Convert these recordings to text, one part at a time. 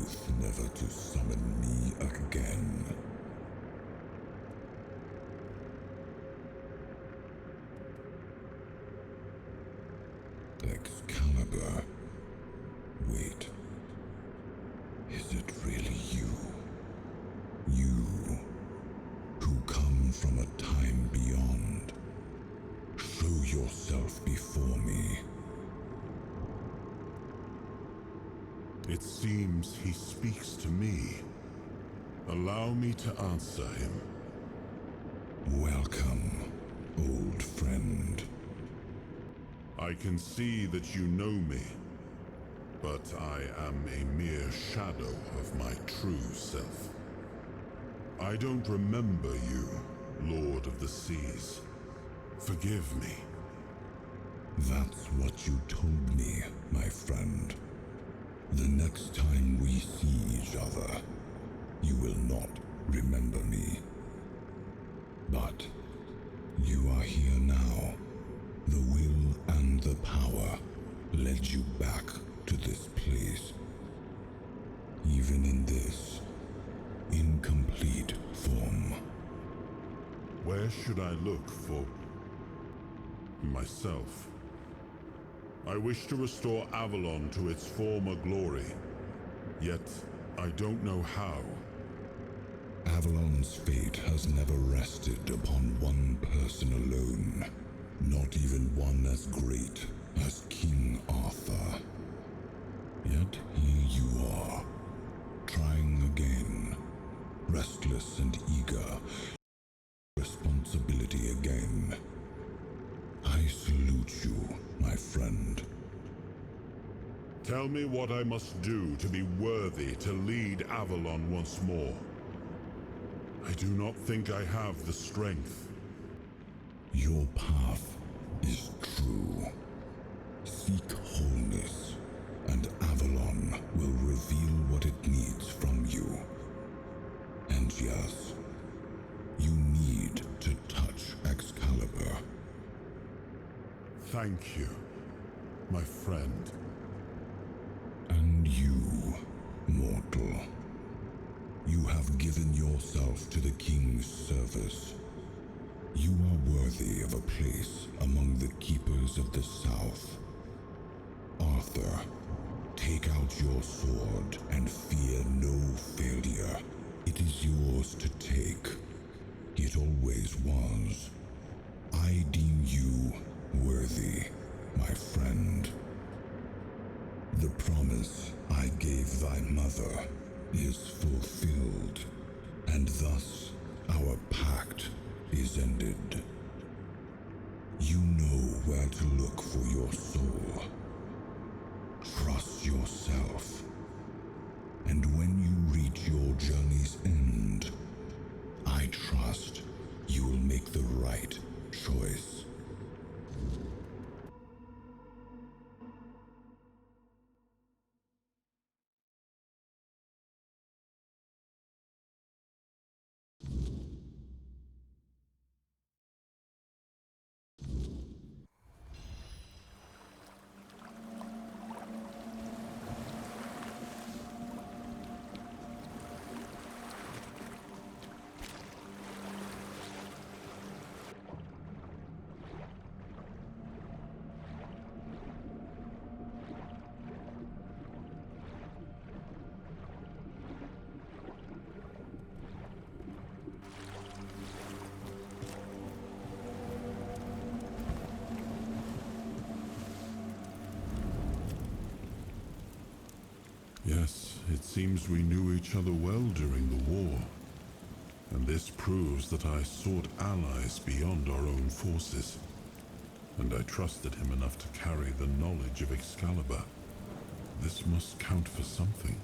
oath never to summon me again. Excalibur. Wait. Is it really you? You, who come from a time beyond. Show yourself before me. It seems he speaks to me. Allow me to answer him. Welcome, old friend. I can see that you know me, but I am a mere shadow of my true self. I don't remember you, Lord of the Seas. Forgive me. That's what you told me, my friend. The next time we see each other, you will not remember me. But you are here now. The will and the power led you back to this place. Even in this incomplete form. Where should I look for myself? I wish to restore Avalon to its former glory, yet I don't know how. Avalon's fate has never rested upon one person alone, not even one as great as King Arthur. Yet here you are, trying again, restless and eager, responsibility again. I salute you, my friend. Tell me what I must do to be worthy to lead Avalon once more. I do not think I have the strength. Your path is true. Seek wholeness, and Avalon will reveal what it needs from you. And yes, you need to touch Excalibur. Thank you, my friend. And you, mortal. You have given yourself to the King's service. You are worthy of a place among the keepers of the South. Arthur, take out your sword and fear no failure. It is yours to take. It always was. I deem you worthy, my friend. The promise I gave thy mother is fulfilled, and thus our pact is ended. You know where to look for your soul. Trust yourself, and when you reach your journey's end, I trust you will make the right choice. Yes, it seems we knew each other well during the war. And this proves that I sought allies beyond our own forces. And I trusted him enough to carry the knowledge of Excalibur. This must count for something.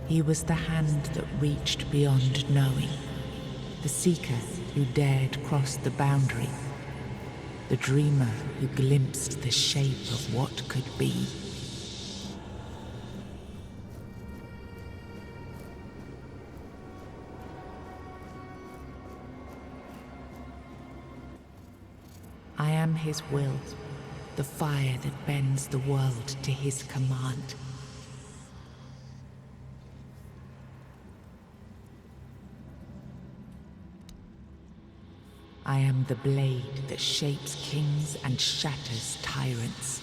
He was the hand that reached beyond knowing, the seeker who dared cross the boundary, the dreamer who glimpsed the shape of what could be. I am his will, the fire that bends the world to his command. I am the blade that shapes kings and shatters tyrants.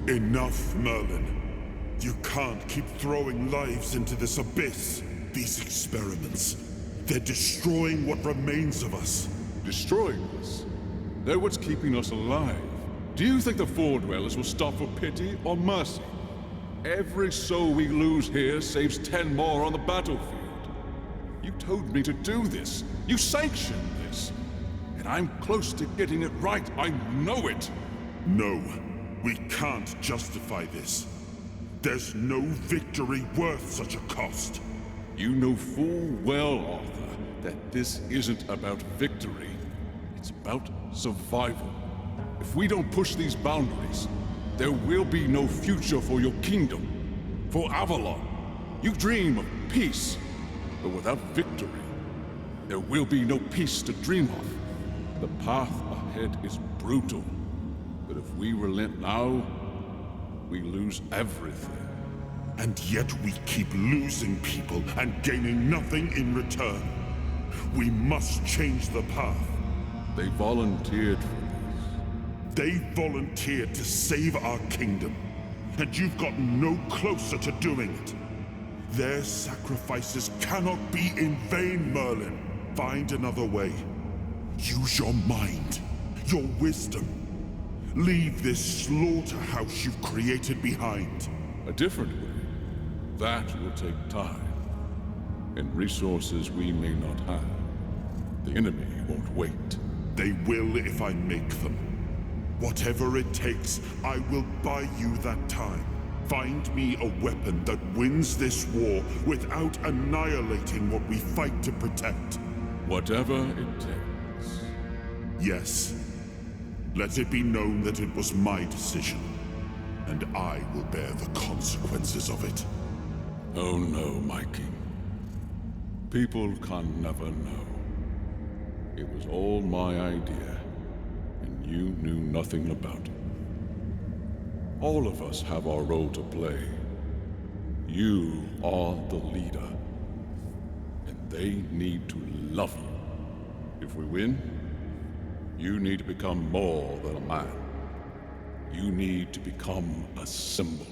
Enough, Merlin. You can't keep throwing lives into this abyss. These experiments, they're destroying what remains of us. Destroying us? They're what's keeping us alive. Do you think the Four Dwellers will stop for pity or mercy? Every soul we lose here saves 10 more on the battlefield. You told me to do this. You sanctioned this. And I'm close to getting it right. I know it. No. We can't justify this. There's no victory worth such a cost. You know full well, Arthur, that this isn't about victory. It's about survival. If we don't push these boundaries, there will be no future for your kingdom, for Avalon. You dream of peace, but without victory, there will be no peace to dream of. The path ahead is brutal. But if we relent now, we lose everything. And yet we keep losing people and gaining nothing in return. We must change the path. They volunteered for this. They volunteered to save our kingdom. And you've gotten no closer to doing it. Their sacrifices cannot be in vain, Merlin. Find another way. Use your mind, your wisdom. Leave this slaughterhouse you've created behind. A different way. That will take time. And resources we may not have. The enemy won't wait. They will if I make them. Whatever it takes, I will buy you that time. Find me a weapon that wins this war without annihilating what we fight to protect. Whatever it takes. Yes. Let it be known that it was my decision, and I will bear the consequences of it. Oh no, my king. People can never know. It was all my idea, and you knew nothing about it. All of us have our role to play. You are the leader, and they need to love you. If we win, you need to become more than a man. You need to become a symbol.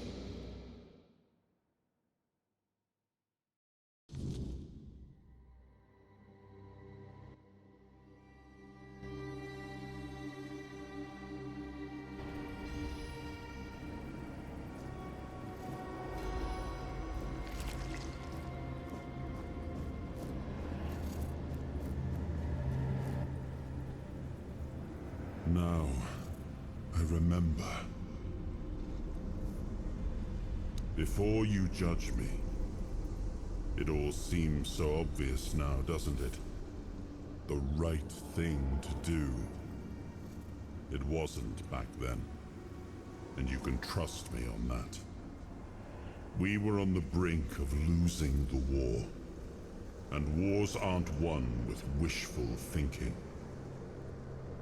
Now, I remember. Before you judge me, it all seems so obvious now, doesn't it? The right thing to do. It wasn't back then, and you can trust me on that. We were on the brink of losing the war, and wars aren't won with wishful thinking.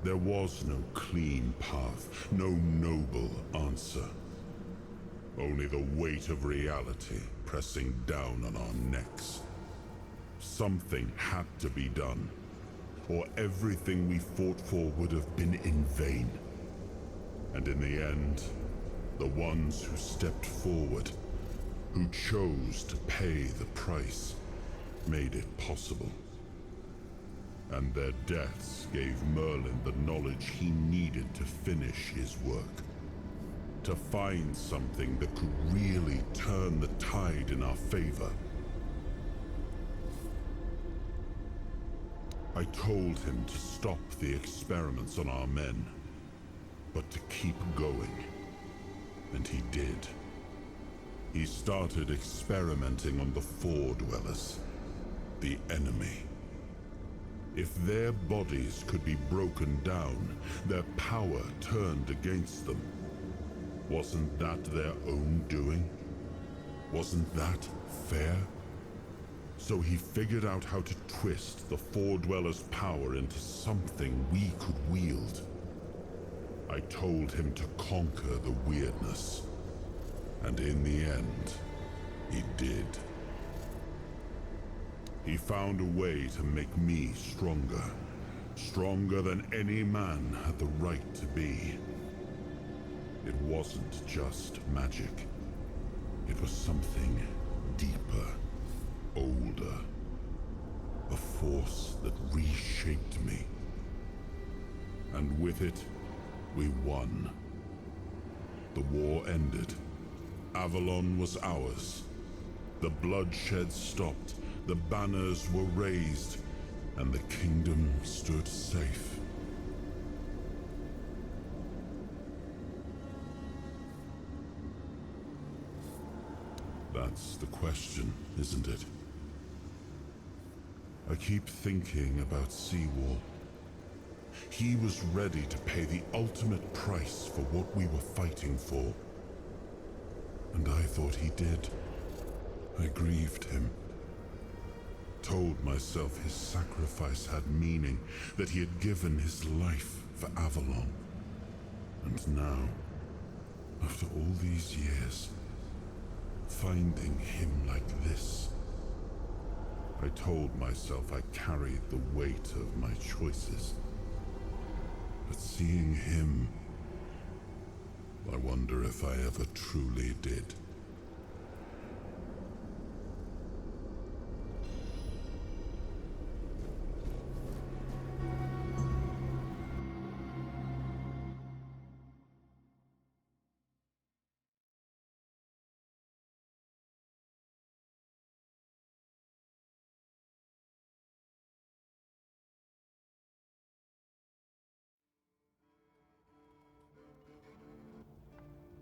There was no clean path, no noble answer. Only the weight of reality pressing down on our necks. Something had to be done, or everything we fought for would have been in vain. And in the end, the ones who stepped forward, who chose to pay the price, made it possible. and their deaths gave Merlin the knowledge he needed to finish his work. To find something that could really turn the tide in our favor. I told him to stop the experiments on our men, but to keep going. And he did. He started experimenting on the Four Dwellers, the enemy. If their bodies could be broken down, their power turned against them. Wasn't that their own doing? Wasn't that fair? So he figured out how to twist the Four Dwellers' power into something we could wield. I told him to conquer the weirdness. And in the end, he did. He found a way to make me stronger. Stronger than any man had the right to be. It wasn't just magic. It was something deeper, older. A force that reshaped me. And with it, we won. The war ended. Avalon was ours. The bloodshed stopped. The banners were raised, and the kingdom stood safe. That's the question, isn't it? I keep thinking about Seawall. He was ready to pay the ultimate price for what we were fighting for. And I thought he did. I grieved him. Told myself his sacrifice had meaning, that he had given his life for Avalon. And now, after all these years, finding him like this, I told myself I carried the weight of my choices. But seeing him, I wonder if I ever truly did.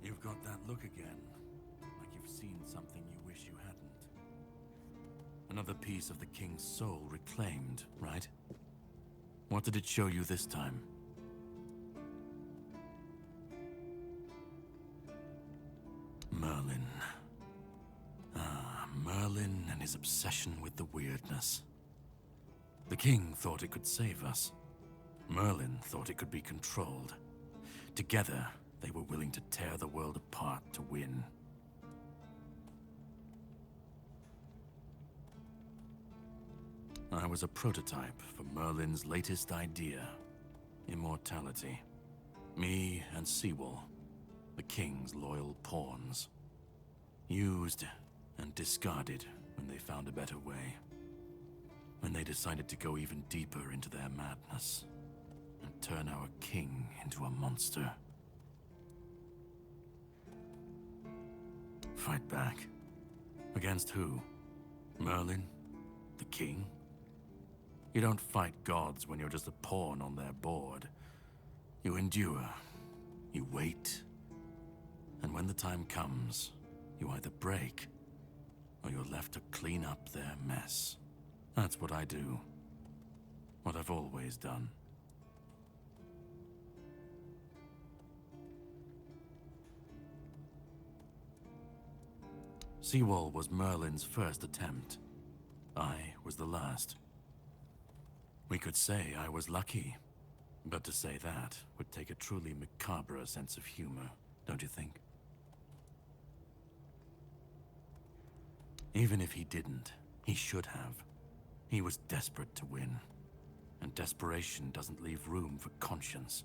You've got that look again, like you've seen something you wish you hadn't. Another piece of the king's soul reclaimed, right? What did it show you this time? Merlin. Ah, Merlin and his obsession with the weirdness. The king thought it could save us. Merlin thought it could be controlled. Together, they were willing to tear the world apart to win. I was a prototype for Merlin's latest idea, immortality. Me and Seawall, the king's loyal pawns. Used and discarded when they found a better way. When they decided to go even deeper into their madness and turn our king into a monster. Fight back. Against who? Merlin? The king? You don't fight gods when you're just a pawn on their board. You endure. You wait. And when the time comes, you either break, or you're left to clean up their mess. That's what I do. What I've always done. Seawall was Merlin's first attempt. I was the last. We could say I was lucky, but to say that would take a truly macabre sense of humor, don't you think? Even if he didn't, he should have. He was desperate to win, and desperation doesn't leave room for conscience.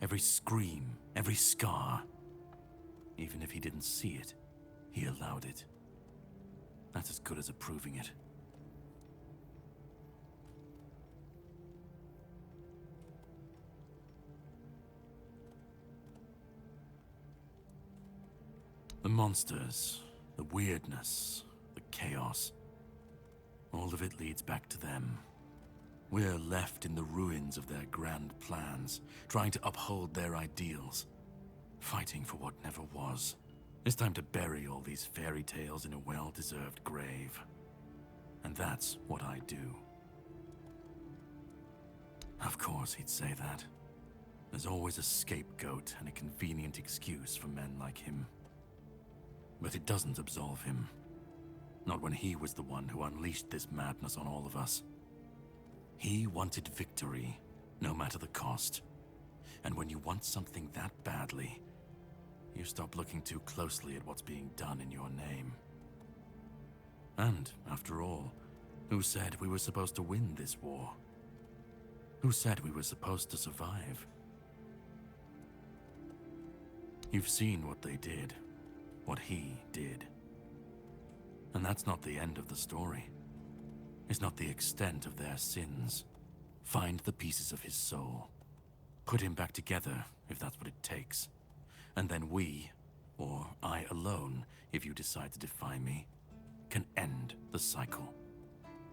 Every scream, every scar, even if he didn't see it, he allowed it. That's as good as approving it. monsters, the weirdness, the chaos, all of it leads back to them. We're left in the ruins of their grand plans, trying to uphold their ideals, fighting for what never was. It's time to bury all these fairy tales in a well-deserved grave. And that's what I do. Of course he'd say that. There's always a scapegoat and a convenient excuse for men like him. But it doesn't absolve him. Not when he was the one who unleashed this madness on all of us. He wanted victory, no matter the cost. And when you want something that badly, you stop looking too closely at what's being done in your name. And, after all, who said we were supposed to win this war? Who said we were supposed to survive? You've seen what they did, what he did. And that's not the end of the story. It's not the extent of their sins. Find the pieces of his soul. Put him back together, if that's what it takes. And then we, or I alone, if you decide to defy me, can end the cycle.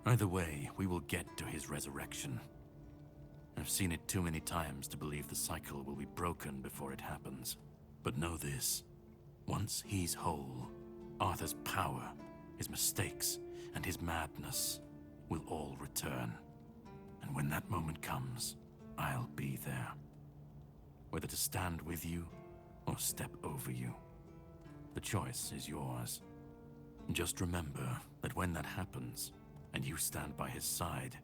Either way, we will get to his resurrection. I've seen it too many times to believe the cycle will be broken before it happens. But know this, once he's whole, Arthur's power, his mistakes, and his madness will all return. And when that moment comes, I'll be there. Whether to stand with you or step over you. The choice is yours. Just remember that when that happens, and you stand by his side,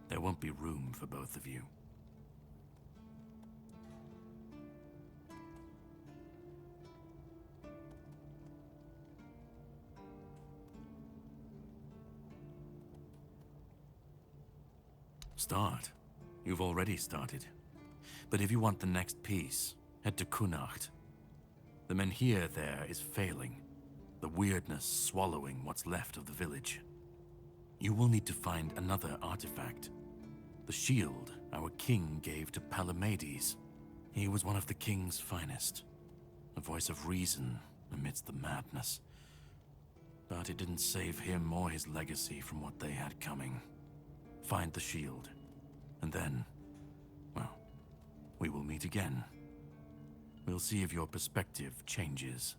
there won't be room for both of you. Start. You've already started. But if you want the next piece, head to Kunacht. The Menhir there is failing, the weirdness swallowing what's left of the village. You will need to find another artifact. The shield our king gave to Palamedes. He was one of the king's finest, a voice of reason amidst the madness. But it didn't save him or his legacy from what they had coming. Find the shield, and then, well, we will meet again. We'll see if your perspective changes.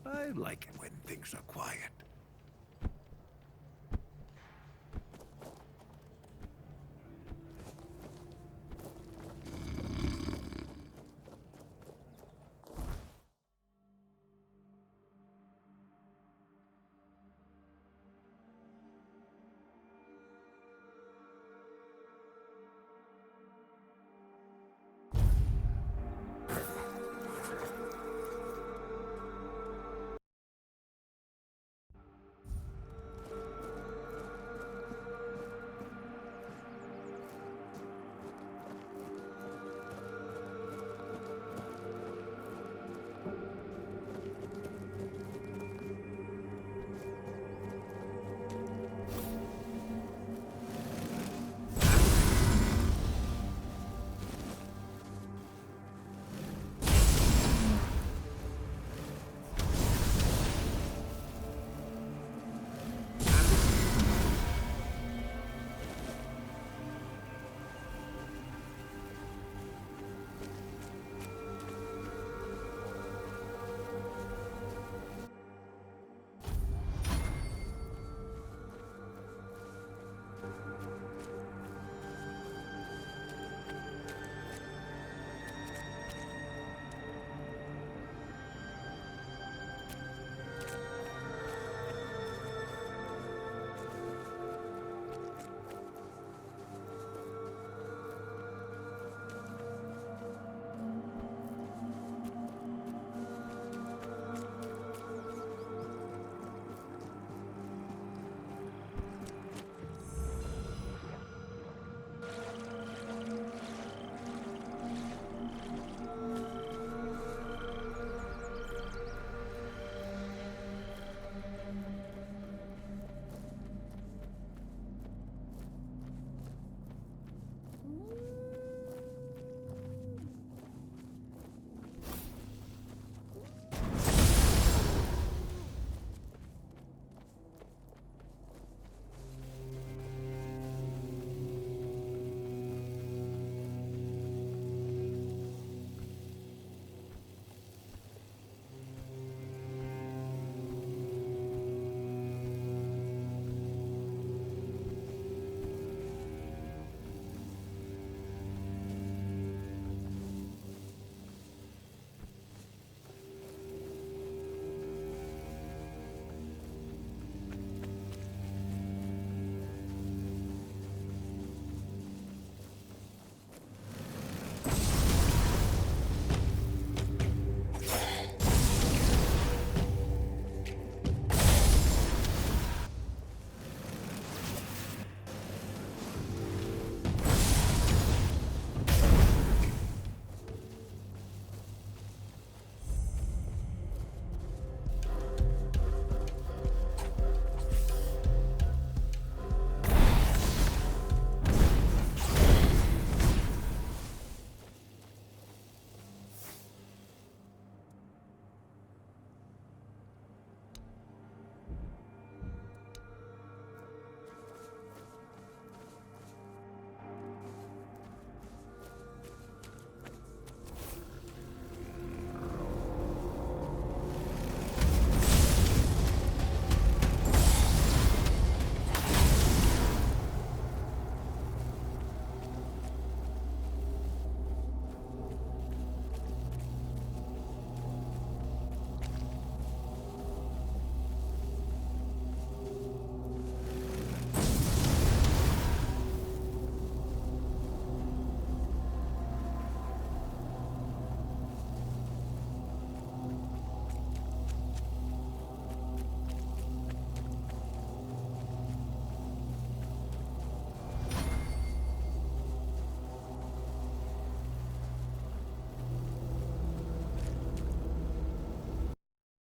I like it when things are quiet.